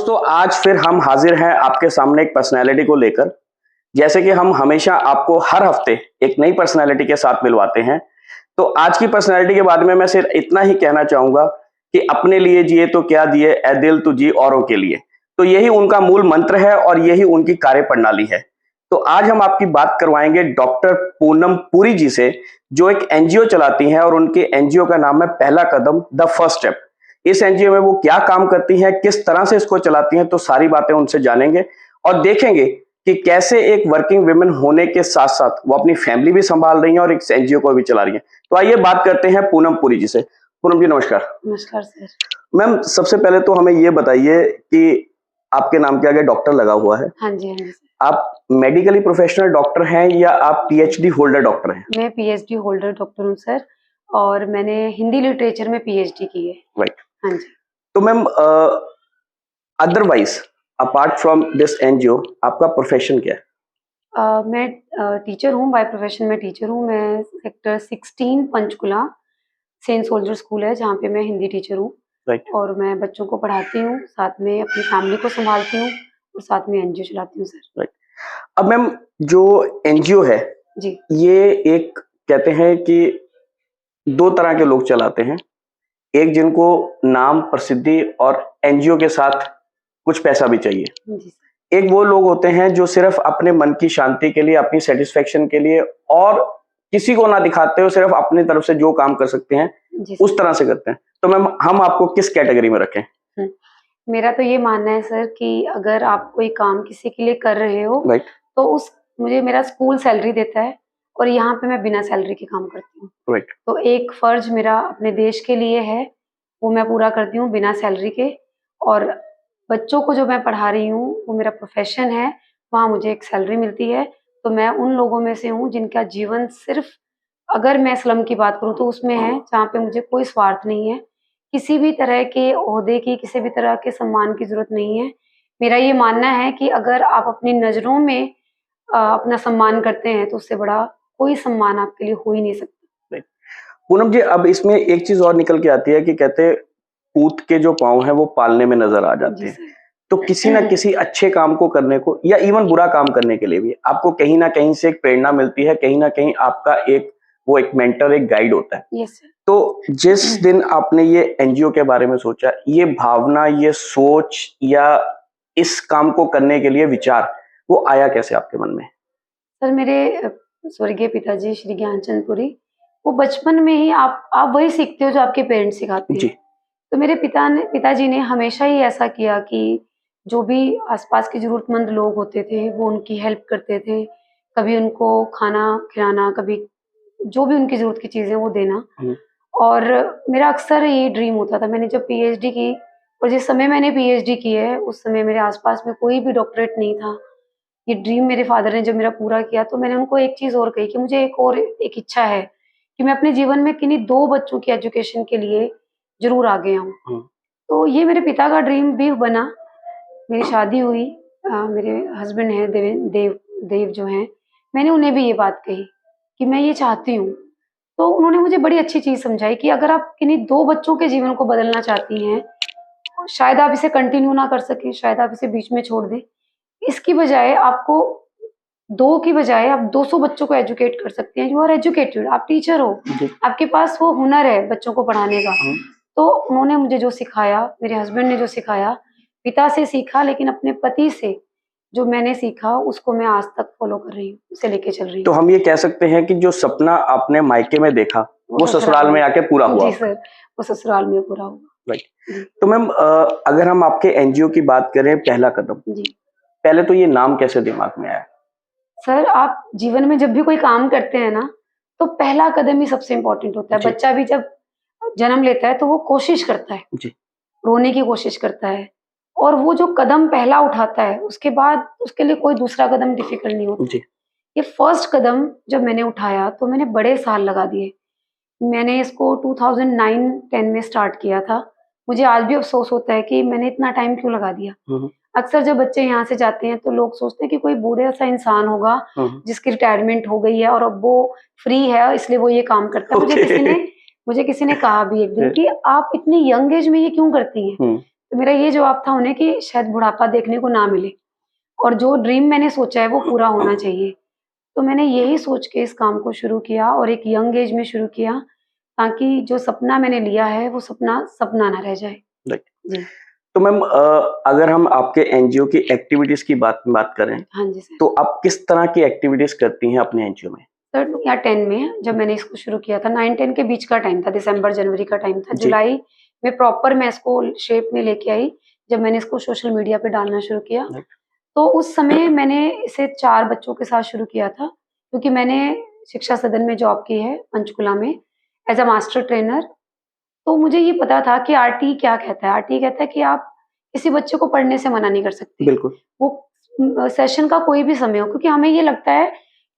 दोस्तों, आज फिर हम हाजिर हैं आपके सामने एक पर्सनैलिटी को लेकर। जैसे कि हम हमेशा आपको हर हफ्ते एक नई पर्सनैलिटी के साथ मिलवाते हैं, तो आज की पर्सनैलिटी के बारे में मैं सिर्फ इतना ही कहना चाहूंगा कि अपने लिए जिए तो क्या दिए, ए दिल तू जी औरों के लिए। तो यही उनका मूल मंत्र है और यही उनकी कार्य प्रणाली है। तो आज हम आपकी बात करवाएंगे डॉक्टर पूनम पुरी जी से, जो एक एनजीओ चलाती हैं और उनके एनजीओ का नाम है पहला कदम, द फर्स्ट स्टेप। इस एनजीओ में वो क्या काम करती हैं, किस तरह से इसको चलाती हैं, तो सारी बातें उनसे जानेंगे और देखेंगे कि कैसे एक वर्किंग वुमेन होने के साथ साथ वो अपनी फैमिली भी संभाल रही हैं और एक एनजीओ को भी चला रही हैं। तो आइए बात करते हैं पूनम पुरी जी से। पूनम जी नमस्कार। नमस्कार सर। मैम, सबसे पहले तो हमें ये बताइए कि आपके नाम के आगे डॉक्टर लगा हुआ है। हाँ जी, हाँ जी सर। आप मेडिकली प्रोफेशनल डॉक्टर हैं या आप पीएचडी होल्डर डॉक्टर हैं? मैं पीएचडी होल्डर डॉक्टर हूँ सर, और मैंने हिंदी लिटरेचर में पीएचडी की है। राइट। हाँ जी। तो ma'am, otherwise apart from this NGO आपका प्रोफेशन क्या है? मैं टीचर हूँ, बाय प्रोफेशन में टीचर हूँ। मैं sector 16 Panchkula saint soldier school है जहाँ पे मैं हिंदी टीचर हूँ। राइट। और मैं बच्चों को पढ़ाती हूँ, साथ में अपनी फैमिली को संभालती हूँ और साथ में एनजीओ चलाती हूँ सर। राइट। अब मैम, जो एनजीओ है जी ये एक, कहते हैं कि दो तरह के लोग चलाते हैं। एक जिनको नाम, प्रसिद्धि और एनजीओ के साथ कुछ पैसा भी चाहिए। जी सर। एक वो लोग होते हैं जो सिर्फ अपने मन की शांति के लिए, अपनी सेटिस्फेक्शन के लिए और किसी को ना दिखाते हो, सिर्फ अपनी तरफ से जो काम कर सकते हैं जी उस तरह से करते हैं। तो मैम, हम आपको किस कैटेगरी में रखें? मेरा तो ये मानना है सर कि अगर आप कोई काम किसी के लिए कर रहे हो, राइट। तो उस मुझे मेरा स्कूल सैलरी देता है और यहाँ पे मैं बिना सैलरी के काम करती हूँ। राइट। तो एक फर्ज मेरा अपने देश के लिए है, वो मैं पूरा करती हूँ बिना सैलरी के। और बच्चों को जो मैं पढ़ा रही हूँ वो मेरा प्रोफेशन है, वहाँ मुझे एक सैलरी मिलती है। तो मैं उन लोगों में से हूँ जिनका जीवन सिर्फ, अगर मैं स्लम की बात करूँ तो उसमें है जहाँ पे मुझे कोई स्वार्थ नहीं है, किसी भी तरह के ओहदे की, किसी भी तरह के सम्मान की ज़रूरत नहीं है। मेरा ये मानना है कि अगर आप अपनी नज़रों में अपना सम्मान करते हैं तो उससे बड़ा कोई सम्मान आपके लिए हो ही नहीं सकता। पूनम जी, अब इसमें एक चीज और निकल के आती है कि कहते पूत के जो पाँव हैं वो पालने में नजर आ जाते जी हैं। सर। तो किसी ना किसी अच्छे काम को करने को या इवन बुरा काम करने के लिए भी आपको कहीं ना कहीं से एक प्रेरणा मिलती है, कहीं ना कहीं आपका एक मेंटर, एक गाइड होता है। Yes sir. तो जिस दिन आपने ये एनजीओ के बारे में सोचा, ये भावना, ये सोच या इस काम को करने के लिए विचार, वो आया कैसे आपके मन में? सर मेरे स्वर्गीय पिताजी श्री ज्ञानचंद पुरी, वो बचपन में ही आप वही सीखते हो जो आपके पेरेंट्स सिखाते हैं। जी। तो मेरे पिताजी ने हमेशा ही ऐसा किया कि जो भी आसपास के ज़रूरतमंद लोग होते थे वो उनकी हेल्प करते थे। कभी उनको खाना खिलाना, कभी जो भी उनकी ज़रूरत की चीज़ें वो देना। और मेरा अक्सर ये ड्रीम होता था, मैंने जब पीएचडी की और जिस समय मैंने पीएचडी की है उस समय मेरे आसपास में कोई भी डॉक्टरेट नहीं था। ये ड्रीम मेरे फादर ने जब मेरा पूरा किया तो मैंने उनको एक चीज़ और कही कि मुझे एक इच्छा है कि मैं अपने जीवन में किन्हीं 2 बच्चों की एजुकेशन के लिए ज़रूर आगे आऊँ। तो ये मेरे पिता का ड्रीम भी बना। मेरी शादी हुई, मेरे हस्बैंड हैं देव जो हैं, मैंने उन्हें भी ये बात कही कि मैं ये चाहती हूँ। तो उन्होंने मुझे बड़ी अच्छी चीज़ समझाई कि अगर आप किन्हीं 2 बच्चों के जीवन को बदलना चाहती हैं, शायद आप इसे कंटिन्यू ना कर सकें, शायद आप इसे बीच में छोड़ दें। इसकी बजाय आपको 2 की बजाय आप 200 बच्चों को एजुकेट कर सकते हैं। यू आर एजुकेटेड, आप टीचर हो, आपके पास वो हुनर है बच्चों को पढ़ाने का। तो उन्होंने मुझे जो सिखाया, मेरे हस्बैंड ने जो सिखाया, पिता से सीखा, लेकिन अपने पति से जो मैंने सीखा उसको मैं आज तक फॉलो कर रही हूँ, उसे लेके चल रही तो हूँ। हम ये कह सकते हैं कि जो सपना आपने मायके में देखा वो ससुराल में आके पूरा हुआ। जी सर, वो ससुराल में पूरा हुआ। राइट। तो मैम, अगर हम आपके एनजीओ की बात करें पहला कदम, जी पहले तो ये नाम कैसे दिमाग में आया? सर, आप जीवन में जब भी कोई काम करते हैं ना, तो पहला कदम ही सबसे इम्पोर्टेंट होता है। जी। बच्चा भी जब जन्म लेता है तो वो कोशिश करता है, जी। रोने की कोशिश करता है, और वो जो कदम पहला उठाता है उसके बाद उसके लिए कोई दूसरा कदम डिफिकल्ट नहीं होता। जी। ये फर्स्ट कदम जब मैंने उठाया तो मैंने बड़े साल लगा दिए। मैंने इसको 2009-10 में स्टार्ट किया था। मुझे आज भी अफ़सोस होता है कि मैंने इतना टाइम क्यों लगा दिया। अक्सर जब बच्चे यहाँ से जाते हैं तो लोग सोचते हैं कि कोई बूढ़ा-सा इंसान होगा जिसकी रिटायरमेंट हो गई है और अब वो फ्री है इसलिए वो ये काम करता है। मुझे किसी ने कहा भी एक दिन कि आप इतनी यंग एज में ये क्यों करती हैं? तो मेरा ये जवाब था उन्हें कि शायद बुढ़ापा देखने को ना मिले और जो ड्रीम मैंने सोचा है वो पूरा होना चाहिए। तो मैंने यही सोच के इस काम को शुरू किया और एक यंग एज में शुरू किया, ताकि जो सपना मैंने लिया है वो सपना सपना ना रह जाए। राइट। जी। तो मैम अगर हम आपके एनजीओ की एक्टिविटीज की बात करें, हाँ जी सर। तो आप किस तरह की एक्टिविटीज करती हैं अपने एनजीओ में? सर या 10 में जब मैंने इसको शुरू किया था, 9-10 के बीच का टाइम था, दिसंबर-जनवरी का टाइम था। जी। जुलाई में प्रॉपर मैं इसको शेप में लेके आई, जब मैंने इसको सोशल मीडिया पे डालना शुरू किया। राइट। तो उस समय मैंने इसे 4 बच्चों के साथ शुरू किया था, क्योंकि मैंने शिक्षा सदन में जॉब की है पंचकुला में एज़ अ मास्टर ट्रेनर। तो मुझे ये पता था कि आरटी क्या कहता है। आरटी कहता है कि आप किसी बच्चे को पढ़ने से मना नहीं कर सकते। बिल्कुल। वो सेशन का कोई भी समय हो, क्योंकि हमें ये लगता है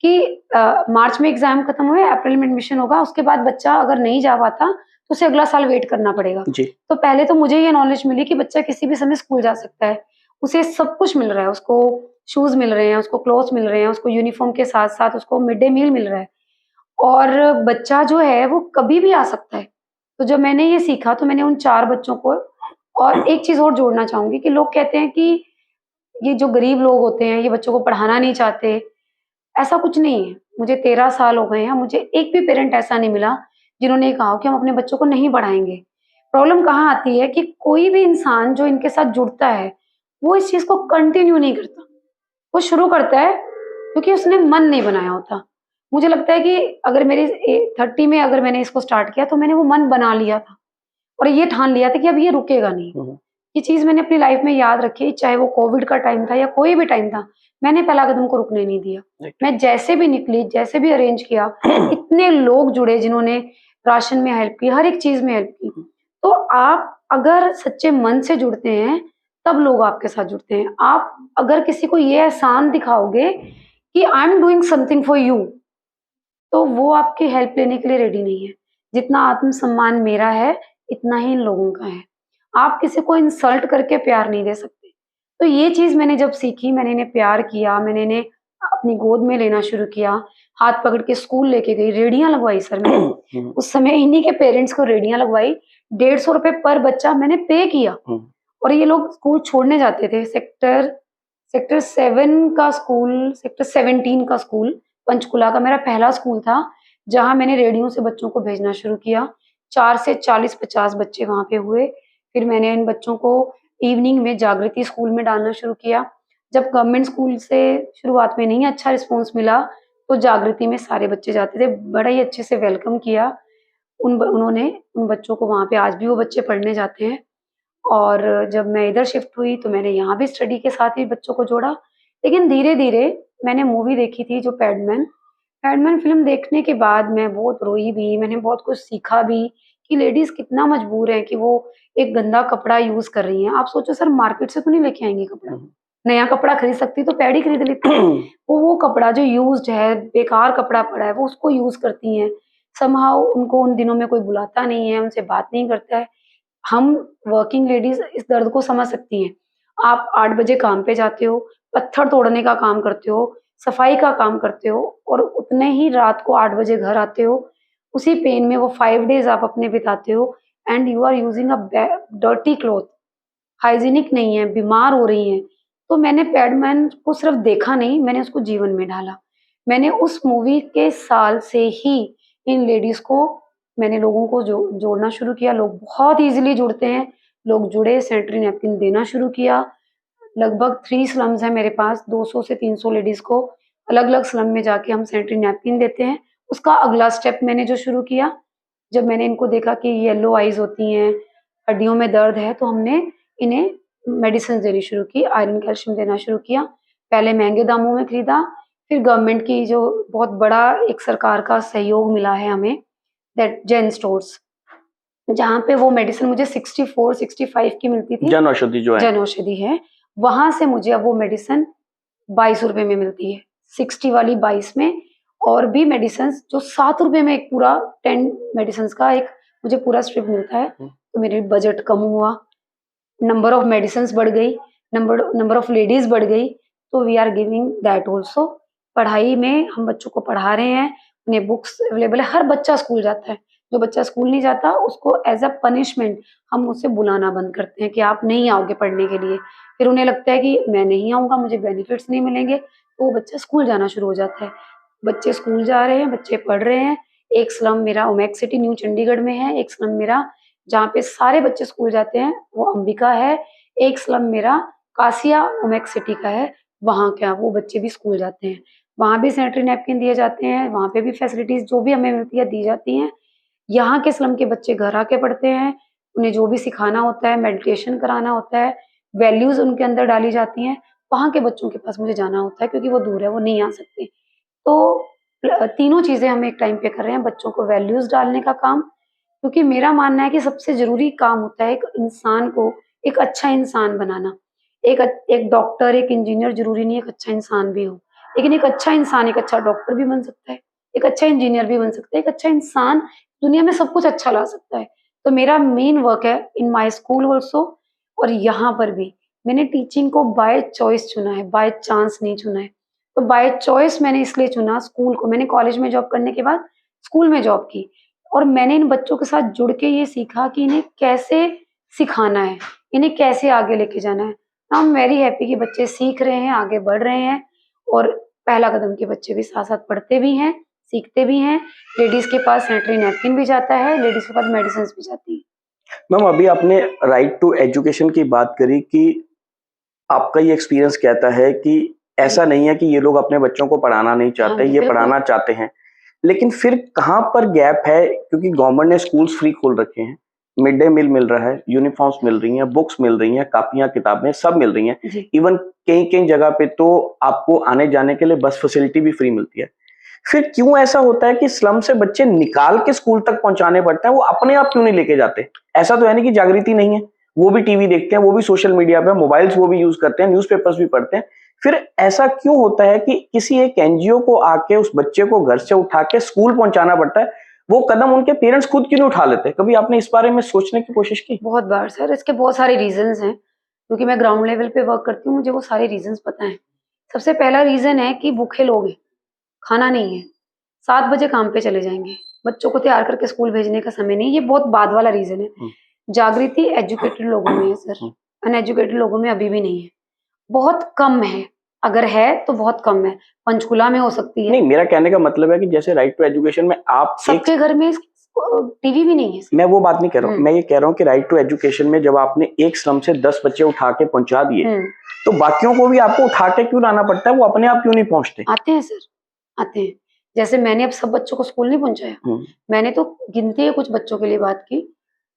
कि मार्च में एग्ज़ाम खत्म हुए, अप्रैल में एडमिशन होगा, उसके बाद बच्चा अगर नहीं जा पाता, तो उसे अगला साल वेट करना पड़ेगा। जी। तो पहले तो मुझे ये नॉलेज मिली कि बच्चा किसी भी समय स्कूल जा सकता है। उसे सब कुछ मिल रहा है, उसको शूज़ मिल रहे हैं, उसको क्लॉथ्स मिल रहे हैं, उसको यूनिफ़ॉर्म के साथ-साथ उसको मिड डे मील मिल रहा है और बच्चा जो है वो कभी भी आ सकता है। तो जब मैंने ये सीखा तो मैंने उन 4 बच्चों को और एक चीज़ और जोड़ना चाहूँगी कि लोग कहते हैं कि ये जो गरीब लोग होते हैं, ये बच्चों को पढ़ाना नहीं चाहते, ऐसा कुछ नहीं है। मुझे 13 साल हो गए हैं, मुझे एक भी पेरेंट ऐसा नहीं मिला, जिन्होंने ये कहा हो कि हम अपने बच्चों को नहीं पढ़ाएँगे। प्रॉब्लम कहाँ आती है कि कोई भी इंसान जो इनके साथ जुड़ता है, वो इस चीज़ को कंटिन्यू नहीं करता। वो शुरू करता है क्योंकि उसने मन नहीं बनाया होता। मुझे लगता है कि अगर मेरी 30 में अगर मैंने इसको स्टार्ट किया तो मैंने वो मन बना लिया था और ये ठान लिया था कि अब ये रुकेगा नहीं। हुँ। ये चीज़ मैंने अपनी लाइफ में याद रखी, चाहे वो कोविड का टाइम था या कोई भी टाइम था, मैंने पहला कदम को रुकने नहीं दिया। राइट। मैं जैसे भी निकली, जैसे भी अरेंज किया, इतने लोग जुड़े जिन्होंने राशन में हेल्प की, हर एक चीज़ में हेल्प की। तो आप अगर सच्चे मन से जुड़ते हैं, तब लोग आपके साथ जुड़ते हैं। आप अगर किसी को ये एहसान दिखाओगे कि I am doing something for you, तो वो आपकी हेल्प लेने के लिए रेडी नहीं है। जितना आत्मसम्मान मेरा है, इतना ही इन लोगों का है। आप किसी को इंसल्ट करके प्यार नहीं दे सकते। तो ये चीज़ मैंने जब सीखी, मैंने इन्हें प्यार किया, मैंने इन्हें अपनी गोद में लेना शुरू किया, हाथ पकड़ के स्कूल लेके गई, रेडियाँ लगवाई सर मैंने। हुँ। उस समय इन्हीं के पेरेंट्स को रेडियाँ लगवाई, ₹150 पर बच्चा मैंने पे किया हुँ। और ये लोग स्कूल छोड़ने जाते थे। सेक्टर सेक्टर 7 का स्कूल, सेक्टर 17 का स्कूल, पंचकुला का मेरा पहला स्कूल था, जहाँ मैंने रेडियो से बच्चों को भेजना शुरू किया। 4 से 40-50 बच्चे वहाँ पे हुए। फिर मैंने इन बच्चों को इवनिंग में जागृति स्कूल में डालना शुरू किया। जब गवर्नमेंट स्कूल से शुरुआत में नहीं अच्छा रिस्पॉन्स मिला, तो जागृति में सारे बच्चे जाते थे। बड़ा ही अच्छे से वेलकम किया उन्होंने उन बच्चों को वहाँ पे, आज भी वो बच्चे पढ़ने जाते हैं। और जब मैं इधर शिफ्ट हुई तो मैंने यहाँ भी स्टडी के साथ ही बच्चों को जोड़ा। लेकिन धीरे-धीरे मैंने मूवी देखी थी जो पैडमैन। पैडमैन फ़िल्म देखने के बाद मैं बहुत रोई भी, मैंने बहुत कुछ सीखा भी कि लेडीज़ कितना मजबूर हैं कि वो एक गंदा कपड़ा यूज़ कर रही हैं। आप सोचो सर, मार्केट से तो नहीं लेके आएँगी कपड़ा। हुँ। नया कपड़ा खरीद सकती तो पैड ही खरीद लेती। वो कपड़ा जो यूज़्ड है, बेकार कपड़ा पड़ा है, वो उसको यूज़ करती हैं। समहाउ उनको उन दिनों में कोई बुलाता नहीं है, उनसे बात नहीं करता है। हम वर्किंग लेडीज़ इस दर्द को समझ सकती हैं। आप 8 बजे काम पे जाते हो, पत्थर तोड़ने का काम करते हो, सफाई का काम करते हो और उतने ही रात को 8 बजे घर आते हो। उसी पेन में वो 5 डेज़ आप अपने बिताते हो and you are using a dirty cloth, hygienic नहीं है, बीमार हो रही हैं। तो मैंने पैडमैन को सिर्फ़ देखा नहीं, मैंने उसको जीवन में ढाला। मैंने उस मूवी के साल से ही इन लेडीज़ को, मैंने लोगों को जोड़ना शुरू किया। लोग बहुत ईज़िली जुड़ते हैं। लोग जुड़े, सैनिटरी नैपकिन देना शुरू किया। लगभग 3 स्लम्स हैं मेरे पास, 200 से 300 लेडीज़ को अलग-अलग स्लम में जाके हम सैनिटरी नैपकिन देते हैं। उसका अगला स्टेप मैंने जो शुरू किया, जब मैंने इनको देखा कि येलो आइज़ होती हैं, हड्डियों में दर्द है, तो हमने इन्हें मेडिसिन्स देनी शुरू की, आयरन, कैल्शियम देना शुरू किया। पहले महँगे दामों में खरीदा, फिर गवर्नमेंट की जो बहुत बड़ा एक सरकार का सहयोग मिला है हमें, दैट जैन स्टोर्स, जहाँ पे वो मेडिसिन मुझे 64-65 की मिलती थी, जन औषधि जो है। जन औषधि है, वहाँ से मुझे अब वो मेडिसिन ₹22 में मिलती है। 60 वाली 22 में, और भी मेडिसिन्स जो ₹7 में एक पूरा 10 मेडिसिन्स का एक मुझे पूरा स्ट्रिप मिलता है। हुँ। तो मेरी बजट कम हुआ, नंबर ऑफ मेडिसिन्स बढ़ गई, नंबर ऑफ लेडीज़ बढ़ गई, तो we are giving that also. पढ़ाई में हम बच्चों को पढ़ा रहे हैं, उन्हें बुक्स अवेलेबल है, हर बच्चा स्कूल जाता है। जो बच्चा स्कूल नहीं जाता उसको एज अ पनिशमेंट हम उससे बुलाना बंद करते हैं कि आप नहीं आओगे पढ़ने के लिए। फिर उन्हें लगता है कि मैं नहीं आऊँगा, मुझे बेनिफिट्स नहीं मिलेंगे, तो वो बच्चा स्कूल जाना शुरू हो जाता है। बच्चे स्कूल जा रहे हैं, बच्चे पढ़ रहे हैं। एक स्लम मेरा ओमेक सिटी न्यू चंडीगढ़ में है, एक स्लम मेरा जहाँ पे सारे बच्चे स्कूल जाते हैं वो अंबिका है, एक स्लम मेरा कासिया ओमेक सिटी का है, वहाँ क्या वो बच्चे भी स्कूल जाते हैं। वहाँ भी सैनिटरी नैपकिन दिए जाते हैं, वहाँ पे भी फैसिलिटीज़ जो भी हमें मिलती है दी जाती हैं। यहाँ के स्लम के बच्चे घर आके पढ़ते हैं, उन्हें जो भी सिखाना होता है, मेडिटेशन कराना होता है, वैल्यूज़ उनके अंदर डाली जाती हैं, वहाँ के बच्चों के पास मुझे जाना होता है क्योंकि वो दूर है, वो नहीं आ सकते। तो तीनों चीज़ें हम एक टाइम पे कर रहे हैं, बच्चों को वैल्यूज़ डालने का काम, क्योंकि मेरा मानना है कि सबसे ज़रूरी काम होता है एक इंसान को एक अच्छा इंसान बनाना। एक डॉक्टर, एक इंजीनियर ज़रूरी नहीं है एक अच्छा इंसान भी हो, लेकिन एक अच्छा इंसान एक अच्छा डॉक्टर भी बन सकता है, एक अच्छा इंजीनियर भी बन सकता है, एक अच्छा इंसान दुनिया में सब कुछ अच्छा ला सकता है। तो मेरा मेन वर्क है इन माय स्कूल ऑल्सो और यहाँ पर भी। मैंने टीचिंग को बाय चॉइस चुना है, बाय चांस नहीं चुना है। तो बाय चॉइस मैंने इसलिए चुना स्कूल को, मैंने कॉलेज में जॉब करने के बाद स्कूल में जॉब की और मैंने इन बच्चों के साथ जुड़ के ये सीखा कि इन्हें कैसे सिखाना है, इन्हें कैसे आगे लेके जाना है। आई एम वेरी हैप्पी कि बच्चे सीख रहे हैं, आगे बढ़ रहे हैं और पहला कदम के बच्चे भी साथ-साथ पढ़ते भी हैं, सीखते भी हैं। लेडीज़ के पास सैनिटरी नैपकिन भी जाता है, लेडीज़ के पास मेडिसिन्स भी जाती हैं। मैम अभी आपने राइट टू एजुकेशन की बात करी कि आपका ये एक्सपीरियंस कहता है कि ऐसा नहीं है कि ये लोग अपने बच्चों को पढ़ाना नहीं हाँ चाहते, जी, ये बिल्कुल। पढ़ाना चाहते हैं। लेकिन फिर कहाँ पर गैप है? क्योंकि गवर्नमेंट ने स्कूल्स फ्री खोल रखे हैं, मिड डे मील मिल रहा है, यूनिफ़ॉर्म्स मिल रही हैं, बुक्स मिल रही हैं, कापियाँ, किताबें सब मिल रही हैं। जी। इवन कई-कई जगह पे तो आपको आने-जाने के लिए बस फैसिलिटी भी फ्री मिलती है। फिर क्यों ऐसा होता है कि स्लम से बच्चे निकाल के स्कूल तक पहुँचाने पड़ते हैं, वो अपने आप क्यों नहीं लेके जाते? ऐसा तो है नहीं कि जागृति नहीं है, वो भी टीवी देखते हैं, वो भी सोशल मीडिया पे मोबाइल्स वो भी यूज़ करते हैं, न्यूज़पेपर्स भी पढ़ते हैं। फिर ऐसा क्यों होता है कि किसी एक एनजीओ को आके उस बच्चे को घर से उठा के स्कूल पहुँचाना पड़ता है, वो कदम उनके पेरेंट्स खुद क्यों नहीं उठा लेते? कभी आपने इस बारे में सोचने की कोशिश की? बहुत बार सर, इसके बहुत सारे रीज़न्स हैं, क्योंकि मैं ग्राउंड लेवल पे वर्क करती हूँ, मुझे वो सारे रीज़न्स पता हैं। सबसे पहला रीज़न है कि भूखे लोग हैं, खाना नहीं है, 7 बजे काम पे चले जाएँगे, बच्चों को तैयार करके स्कूल भेजने का समय नहीं, ये बहुत बाद वाला रीज़न है। हुँ, जागृति एजुकेटेड लोगों में है सर, हुँ। अनएजुकेटेड लोगों में अभी भी नहीं है, बहुत कम है, अगर है तो बहुत कम है, पंचकुला में हो सकती है, नहीं, मेरा कहने का मतलब है कि जैसे राइट टू एजुकेशन में आप एक सबके घर में टीवी भी नहीं है सर। मैं वो बात नहीं कह रहा हूँ। हुँ, मैं ये कह रहा हूँ कि राइट टू एजुकेशन में जब आपने एक श्रम से 10 बच्चे उठा के पहुँचा दिए, हुँ, तो बाकियों को भी आपको उठा के क्यों लाना पड़ता है? वो अपने आप क्यों नहीं पहुँचते? आते हैं सर, आते हैं। जैसे मैंने अब सब बच्चों को स्कूल नहीं पहुँचाया, हुँ, मैंने तो गिनती के कुछ बच्चों के लिए बात की,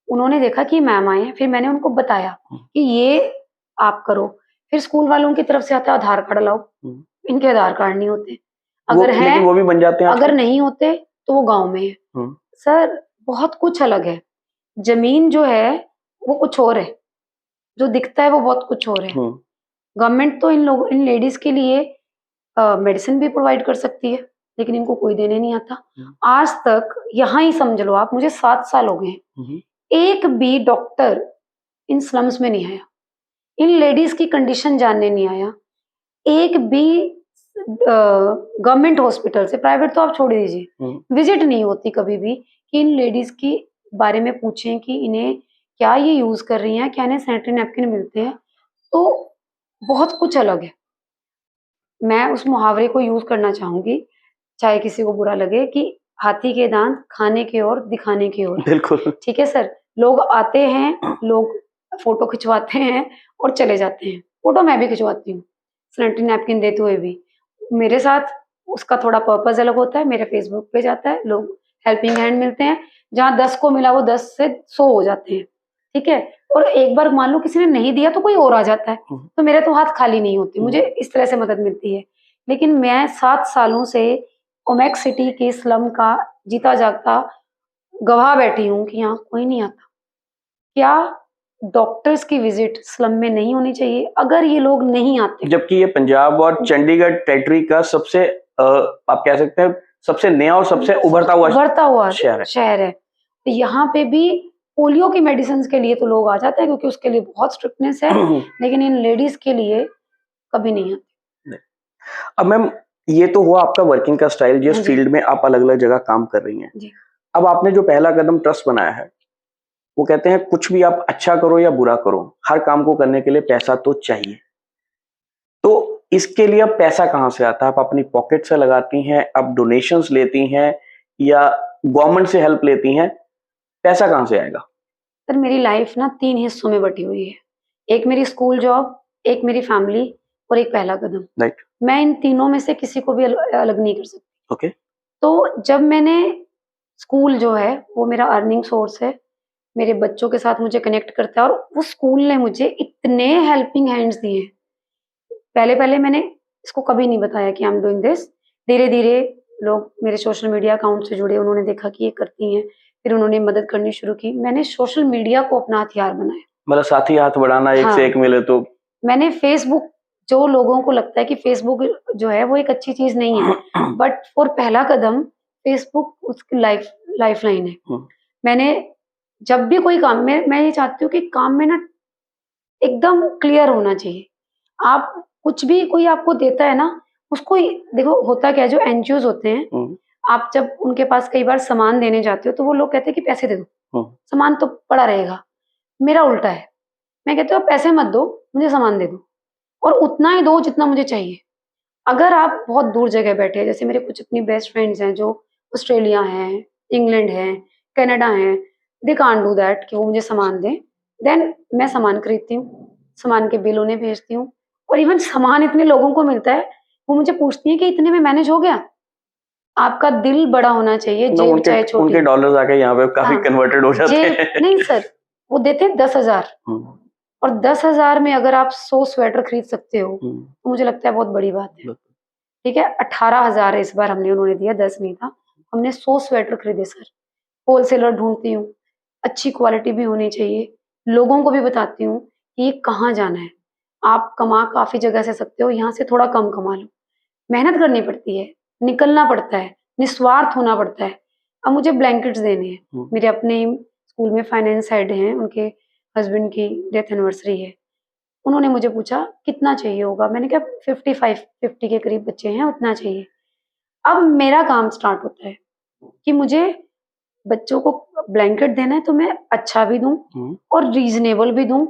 उन्होंने देखा कि मैम आए हैं, फिर मैंने उनको बताया हुँ, कि ये आप करो, फिर स्कूल वालों की तरफ से आता है आधार कार्ड लाओ, हुँ। इनके आधार कार्ड नहीं होते, वो अगर लेकिन हैं वो भी बन जाते हैं अगर आपके? नहीं होते तो वो गाँव में है। हुँ, सर बहुत कुछ अलग है, ज़मीन जो है वो कुछ और है, जो दिखता है वो बहुत कुछ और है। हुँ, गवर्नमेंट तो इन लेडीज़ के लिए मेडिसिन भी प्रोवाइड कर सकती है, लेकिन इनको कोई देने नहीं आता। हुँ, आज तक यहाँ ही समझ लो आप, मुझे 7 साल हो गए हैं, हुँ, एक भी डॉक्टर इन स्लम्स में नहीं आया, इन लेडीज़ की कंडीशन जानने नहीं आया। एक भी गवर्नमेंट हॉस्पिटल से, प्राइवेट तो आप छोड़ ही दीजिए, हुँ। विज़िट नहीं होती कभी भी कि इन लेडीज़ के बारे में पूछें कि इन्हें क्या ये यूज़ कर रही हैं, क्या इन्हें सैनिटरी नैपकिन मिलते हैं, तो बहुत कुछ अलग है। मैं उस मुहावरे को यूज़ करना चाहूँगी, चाहे किसी को बुरा लगे कि हाथी के दाँत खाने की ओर, दिखाने की ओर। बिल्कुल। ठीक है सर? लोग आते हैं, लोग फ़ोटो खिंचवाते हैं और चले जाते हैं। फ़ोटो मैं भी खिंचवाती हूँ, सैनिटरी नैपकिन देते हुए भी। मेरे साथ उसका थोड़ा पर्पज़ अलग होता है, मेरे फ़ेसबुक पे जाता है, लोग हेल्पिंग हैंड मिलते हैं, जहाँ 10 को मिला वो 10 से 100 हो जाते हैं, ठीक है? और एक बार मान लो किसी ने नहीं दिया तो कोई और आ जाता है, हुँ, तो मेरे तो हाथ खाली नहीं होते, हुँ। मुझे इस तरह से मदद मिलती है। लेकिन मैं 7 सालों से ओमेक सिटी के स्लम का जीता जागता गवाह बैठी हूँ कि यहाँ कोई नहीं आता। क्या डॉक्टर्स की विज़िट स्लम में नहीं होनी चाहिए? अगर ये लोग नहीं आते जबकि ये पंजाब और चंडीगढ़ टेरिटरी का सबसे आप कह सकते हैं सबसे नया और सबसे उभरता हुआ उभरता हुआ शहर है। शहर है। तो यहाँ पे भी पोलियो की मेडिसिन्स के लिए तो लोग आ जाते हैं क्योंकि उसके लिए बहुत स्ट्रिक्टनेस है, लेकिन इन लेडीज़ के लिए कभी नहीं आते। अब मैम ये तो हुआ आपका वर्किंग का स्टाइल जिस हाँ जी, फील्ड में आप अलग-अलग जगह काम कर रही हैं। जी। अब आपने जो पहला कदम ट्रस्ट बनाया है, वो कहते हैं कुछ भी आप अच्छा करो या बुरा करो, हर काम को करने के लिए पैसा तो चाहिए। तो इसके लिए अब पैसा कहाँ से आता है? आप अपनी पॉकेट से लगाती हैं, आप डोनेशंस लेती हैं या गवर्नमेंट से हेल्प लेती हैं? पैसा कहाँ से आएगा? सर मेरी लाइफ ना 3 हिस्सों में बटी हुई है। एक मेरी स्कूल जॉब, एक मेरी फैमिली और एक पहला कदम। राइट। मैं इन तीनों में से किसी को भी अलग नहीं कर सकती। ओके। तो जब मैंने स्कूल जो है वो मेरा अर्निंग सोर्स है, मेरे बच्चों के साथ मुझे कनेक्ट करता है और उस स्कूल ने मुझे इतने हेल्पिंग हैंड्स दिए। पहले-पहले मैंने इसको कभी नहीं बताया कि आई एम डूइंग दिस। धीरे-धीरे लोग मेरे सोशल मीडिया अकाउंट से जुड़े, उन्होंने देखा कि ये करती हैं, फिर उन्होंने मदद करनी शुरू की। मैंने सोशल मीडिया को अपना हथियार बनाया। मतलब साथी हाथ बढ़ाना, एक से हाँ। एक मिले तो मैंने फेसबुक, जो लोगों को लगता है कि फेसबुक जो है वो एक अच्छी चीज़ नहीं है, बट फॉर पहला कदम फेसबुक उसकी लाइफ़लाइन है। मैंने जब भी कोई काम, मैं ये चाहती हूँ कि काम में ना एकदम क्लियर होना चाहिए। आप कुछ भी कोई आपको देता है ना, उसको ही देखो, होता क्या है, जो एनजीओज़ होते हैं, आप जब उनके पास कई बार सामान देने जाते हो, तो वो लोग कहते हैं कि पैसे दे दो, सामान तो पड़ा रहेगा। मेरा उल्टा है, मैं कहती हूँ आप पैसे मत दो, मुझे सामान दे दो और उतना ही दो जितना मुझे चाहिए। अगर आप बहुत दूर जगह बैठे हैं, जैसे मेरे कुछ अपनी बेस्ट फ्रेंड्स हैं जो ऑस्ट्रेलिया हैं, इंग्लैंड हैं, कनाडा हैं, दे कांट डू दैट कि वो मुझे सामान दें। देन मैं सामान खरीदती हूँ, सामान के बिल उन्हें भेजती हूँ और इवन सामान इतने लोगों को मिलता है, वो मुझे पूछती हैं कि इतने में मैनेज हो गया? आपका दिल बड़ा होना चाहिए, मतलब जेब उनके चाहे छोटी उनके हो। डॉलर्स आके यहाँ पे काफ़ी हाँ, कन्वर्टेड हो जाते जेब हैं। नहीं सर, वो देते हैं 10,000 और 10,000 में अगर आप 100 स्वेटर खरीद सकते हो, तो मुझे लगता है बहुत बड़ी बात है। ठीक है, 18,000 इस बार हमने उन्होंने दिया, 10 नहीं था। हमने 100 स्वेटर खरीदे सर। होलसेलर ढूँढती हूँ, अच्छी क्वालिटी भी होनी चाहिए। लोगों को भी बताती हूँ कि ये कहाँ जाना है। आप कमा काफ़ी जगह से सकते हो, यहाँ से थोड़ा कम कमा लो। मेहनत करनी पड़ती है, निकलना पड़ता है, निस्वार्थ होना पड़ता है। अब मुझे ब्लैंकेट्स देने हैं, मेरे अपने स्कूल में फाइनेंस हेड हैं, उनके हस्बैंड की डेथ एनिवर्सरी है। उन्होंने मुझे पूछा कितना चाहिए होगा? मैंने कहा 50 के करीब बच्चे हैं, उतना चाहिए। अब मेरा काम स्टार्ट होता है कि मुझे बच्चों को ब्लैंकेट देना है तो मैं अच्छा भी दूँ और रीज़नेबल भी दूँ।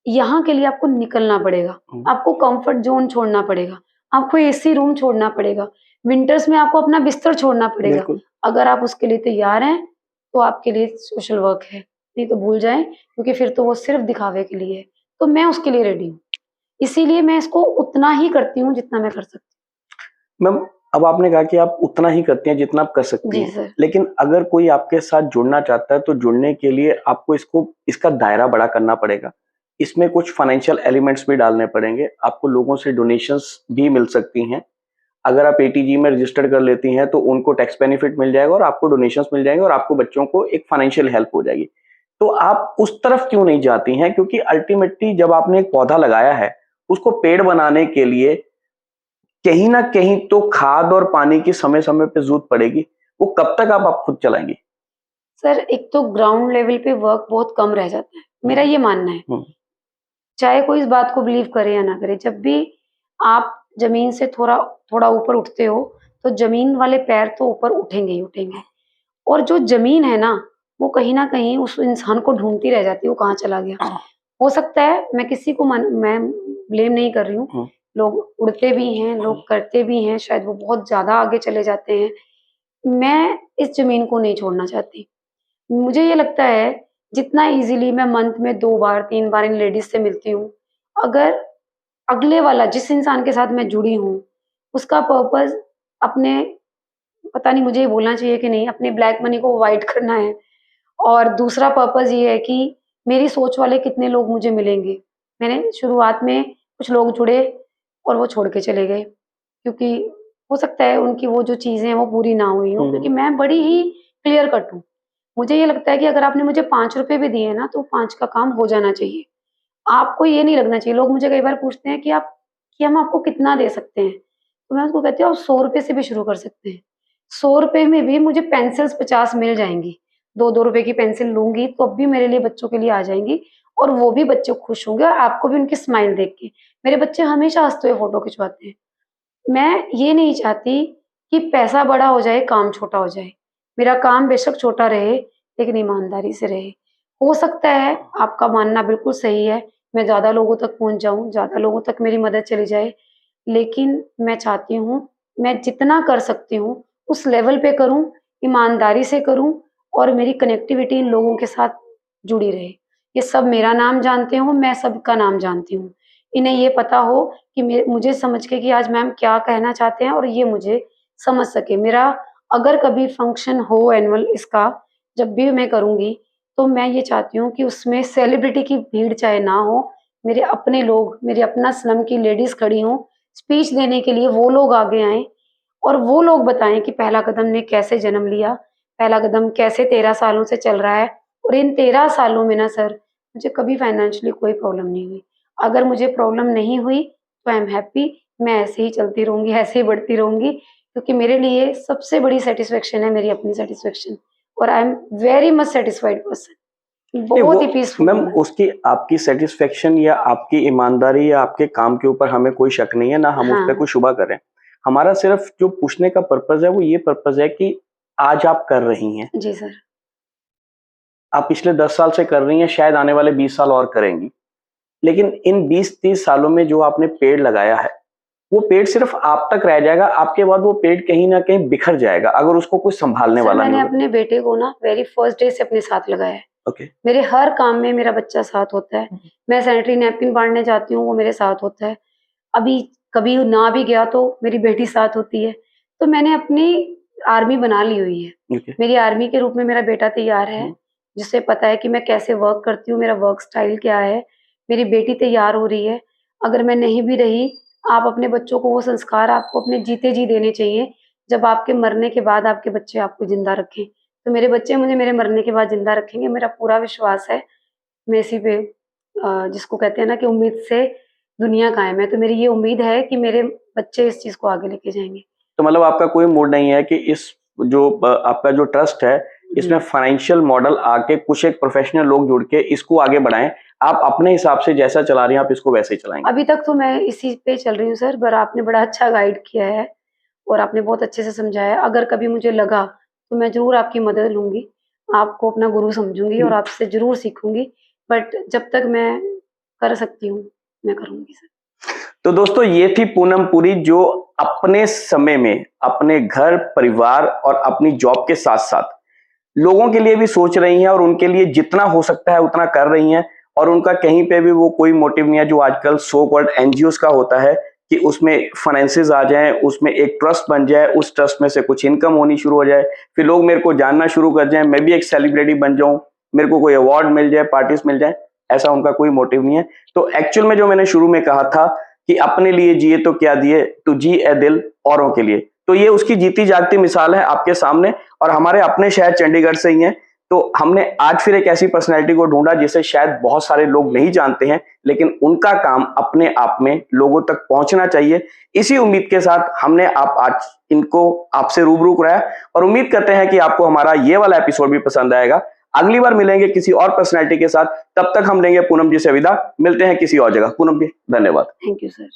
यहाँ के लिए आपको निकलना पड़ेगा, आपको कम्फर्ट ज़ोन छोड़ना पड़ेगा, आपको एसी रूम छोड़ना पड़ेगा, विंटर्स में आपको अपना बिस्तर छोड़ना पड़ेगा। अगर आप उसके लिए तैयार हैं, तो आपके लिए सोशल वर्क है, नहीं तो भूल जाएँ, क्योंकि फिर तो वो सिर्फ़ दिखावे के लिए है। तो मैं उसके लिए रेडी हूँ। इसीलिए मैं इसको उतना ही करती हूँ जितना मैं कर सकती मैम, अब आपने कहा कि आप उतना ही करती हैं जितना आप कर सकती जी हैं। सर। लेकिन अगर कोई आपके साथ जुड़ना चाहता है तो जुड़ने के लिए आपको इसका दायरा बड़ा करना पड़ेगा। इसमें कुछ फाइनेंशियल एलिमेंट्स भी डालने पड़ेंगे। आपको लोगों से डोनेशंस भी मिल सकती हैं। अगर आप एटीजी में रजिस्टर कर लेती हैं तो उनको टैक्स बेनिफिट मिल जाएगा और आपको डोनेशंस मिल जाएंगे और आपको बच्चों को एक फाइनेंशियल हेल्प हो जाएगी। तो आप उस तरफ क्यों नहीं जाती हैं? क्योंकि अल्टीमेटली जब आपने एक पौधा लगाया है, उसको पेड़ बनाने के लिए कहीं ना कहीं तो खाद और पानी की समय समय पे जरूरत पड़ेगी। वो कब तक आप खुद चलाएंगी? सर एक तो ग्राउंड लेवल पे वर्क बहुत कम रह जाता है, मेरा ये मानना है। चाहे कोई इस बात को बिलीव करे या ना करे, जब भी आप ज़मीन से थोड़ा ऊपर उठते हो, तो ज़मीन वाले पैर तो ऊपर उठेंगे ही उठेंगे और जो ज़मीन है ना, वो कहीं न कहीं उस इंसान को ढूँढती रह जाती है, वो कहाँ चला गया। हो सकता है मैं किसी को मैं ब्लेम नहीं कर रही हूँ, लोग उड़ते भी हैं, लोग करते भी हैं, शायद वो बहुत ज़्यादा आगे चले जाते हैं। मैं इस ज़मीन को नहीं छोड़ना चाहती। मुझे ये लगता है जितना ईज़िली मैं मंथ में 2 बार 3 बार इन लेडीज़ से मिलती हूँ, अगर अगले वाला जिस इंसान के साथ मैं जुड़ी हूँ, उसका पर्पज़ अपने, पता नहीं मुझे ये बोलना चाहिए कि नहीं, अपने ब्लैक मनी को अवॉइड करना है और दूसरा पर्पज़ ये है कि मेरी सोच वाले कितने लोग मुझे मिलेंगे। मैंने शुरुआत में कुछ लोग जुड़े और वो छोड़ के चले गए, क्योंकि हो सकता है उनकी वो जो चीज़ें हैं वो पूरी ना हुई हों, क्योंकि मैं बड़ी ही क्लियर कट हूँ। मुझे ये लगता है कि अगर आपने मुझे ₹5 भी दिए ना, तो 5 का काम हो जाना चाहिए। आपको ये नहीं लगना चाहिए, लोग मुझे कई बार पूछते हैं कि हम आपको कितना दे सकते हैं? तो मैं उसको कहती हूँ आप ₹100 से भी शुरू कर सकते हैं। ₹100 में भी मुझे पेंसिल्स 50 मिल जाएँगी। 2-2 रुपए की पेंसिल लूँगी तो अब भी मेरे लिए बच्चों के लिए आ जाएँगी और वो भी बच्चे खुश होंगे और आपको भी उनकी स्माइल देख के। मेरे बच्चे हमेशा हँसते हुए फ़ोटो खिंचवाते हैं। मैं ये नहीं चाहती कि पैसा बड़ा हो जाए, काम छोटा हो जाए। मेरा काम बेशक छोटा रहे, लेकिन ईमानदारी से रहे। हो सकता है आपका मानना बिल्कुल सही है, मैं ज़्यादा लोगों तक पहुँच जाऊँ, ज़्यादा लोगों तक मेरी मदद चली जाए, लेकिन मैं चाहती हूँ, मैं जितना कर सकती हूँ, उस लेवल पे करूँ, ईमानदारी से करूँ और मेरी कनेक्टिविटी इन लोगों के साथ जुड़ी रहे। ये सब मेरा नाम जानते हों, मैं सबका नाम जानती हूँ। इन्हें ये पता हो कि मुझे समझ के कि आज मैम क्या कहना चाहते हैं और ये मुझे समझ सके। मेरा अगर कभी फंक्शन हो एनुअल इसका, जब भी मैं करूँगी, तो मैं ये चाहती हूँ कि उसमें सेलिब्रिटी की भीड़ चाहे ना हो, मेरे अपने लोग, मेरे अपना स्लम की लेडीज़ खड़ी हों, स्पीच देने के लिए वो लोग आगे आएँ और वो लोग बताएँ कि पहला कदम ने कैसे जन्म लिया, पहला कदम कैसे 13 सालों से चल रहा है और इन 13 सालों में ना सर, मुझे कभी फाइनेंशियली कोई प्रॉब्लम नहीं हुई। अगर मुझे प्रॉब्लम नहीं हुई, तो आई एम हैप्पी, मैं ऐसे ही चलती रहूँगी, ऐसे ही बढ़ती रहूँगी, क्योंकि मेरे लिए सबसे बड़ी सैटिस्फैक्शन है मेरी अपनी सैटिस्फैक्शन और I am very much satisfied person. नहीं बहुत वो ही पीसफुल मैम हूँ मैं। उसकी आपकी सेटिस्फेक्शन या आपकी ईमानदारी या आपके काम के ऊपर हमें कोई शक नहीं है, ना हम उस पे हाँ, कोई शुबा कर रहे हैं। हमारा सिर्फ जो पूछने का पर्पज़ है वो ये पर्पज़ है कि आज आप कर रही हैं, जी सर। आप पिछले 10 साल से कर रही हैं, शायद आने वाले 20 साल और करेंगी। लेकिन इन 20-30 सालों में जो आपने पेड़ लगाया है, वो पेड़ सिर्फ आप तक रह जाएगा, आपके बाद वो पेड़ कहीं न कहीं बिखर जाएगा, अगर उसको कोई सँभालने सर वाला नहीं मैंने होगा। अपने बेटे को ना वेरी फर्स्ट डे से अपने साथ लगाया है। ओके, मेरे हर काम में मेरा बच्चा साथ होता है। मैं सैनिटरी नैपकिन बाँटने जाती हूँ, वो मेरे साथ होता है। अभी कभी ना भी गया तो मेरी बेटी साथ होती है। तो मैंने अपनी आर्मी बना ली हुई है। ओके। मेरी आर्मी के रूप में मेरा बेटा तैयार है, हुँ, जिसे पता है कि मैं कैसे वर्क करती हूँ, मेरा वर्क स्टाइल क्या है। मेरी बेटी तैयार हो रही है। अगर मैं नहीं भी रही, आप अपने बच्चों को वो संस्कार आपको अपने जीते जी देने चाहिए, जब आपके मरने के बाद आपके बच्चे आपको ज़िंदा रखें। तो मेरे बच्चे मुझे मेरे मरने के बाद ज़िंदा रखेंगे, मेरा पूरा विश्वास है। मैं इसी पे जिसको कहते हैं ना कि उम्मीद से दुनिया कायम है, तो मेरी ये उम्मीद है कि मेरे बच्चे इस चीज़ को आगे लेके जाएँगे। तो मतलब आपका कोई मूड नहीं है कि इस जो आपका जो ट्रस्ट है, इसमें हुँ। फाइनेंशियल मॉडल आके कुछ एक प्रोफेशनल लोग जुड़ के इसको आगे बढ़ाएँ। आप अपने हिसाब से जैसा चला रही हैं, आप इसको वैसे ही चलाएँगी। अभी तक तो मैं इसी पे चल रही हूँ सर, पर आपने बड़ा अच्छा गाइड किया है और आपने बहुत अच्छे से समझाया। अगर कभी मुझे लगा, तो मैं ज़रूर आपकी मदद लूँगी। आपको अपना गुरु समझूँगी और आपसे ज़रूर सीखूँगी, बट जब तक मैं कर सकती हूँ, मैं करूँगी सर। तो दोस्तों ये थी पूनम पुरी जो अपने समय में अपने घर, परिवार और अपनी जॉब के साथ-साथ लोगों के लिए भी सोच रही हैं और उनके लिए जितना हो सकता है उतना कर रही हैं और उनका कहीं पे भी वो कोई मोटिव नहीं है जो आजकल सो कॉल्ड एनजीओज़ का होता है कि उसमें फाइनेंसेस आ जाएँ, उसमें एक ट्रस्ट बन जाए, उस ट्रस्ट में से कुछ इनकम होनी शुरू हो जाए, फिर लोग मेरे को जानना शुरू कर जाएँ, मैं भी एक सेलिब्रिटी बन जाऊँ, मेरे को कोई अवार्ड मिल जाए, पार्टीज़ मिल जाएँ, ऐसा उनका कोई मोटिव नहीं है। तो एक्चुअल में जो मैंने शुरू में कहा था कि अपने लिए जिए तो क्या दिए, तू जी ए दिल औरों के लिए। तो ये उसकी जीती जागती मिसाल है आपके सामने और हमारे अपने शहर चंडीगढ़ से ही हैं। तो हमने आज फिर एक ऐसी पर्सनैलिटी को ढूँढा जिसे शायद बहुत सारे लोग नहीं जानते हैं, लेकिन उनका काम अपने आप में लोगों तक पहुँचना चाहिए। इसी उम्मीद के साथ हमने आप आज इनको आपसे रूबरू कराया और उम्मीद करते हैं कि आपको हमारा ये वाला एपिसोड भी पसंद आएगा। अगली बार मिलेंगे किसी और पर्सनैलिटी के साथ, तब तक हम लेंगे पूनम जी से विदा। मिलते हैं किसी और जगह। पूनम जी, धन्यवाद। Thank you sir.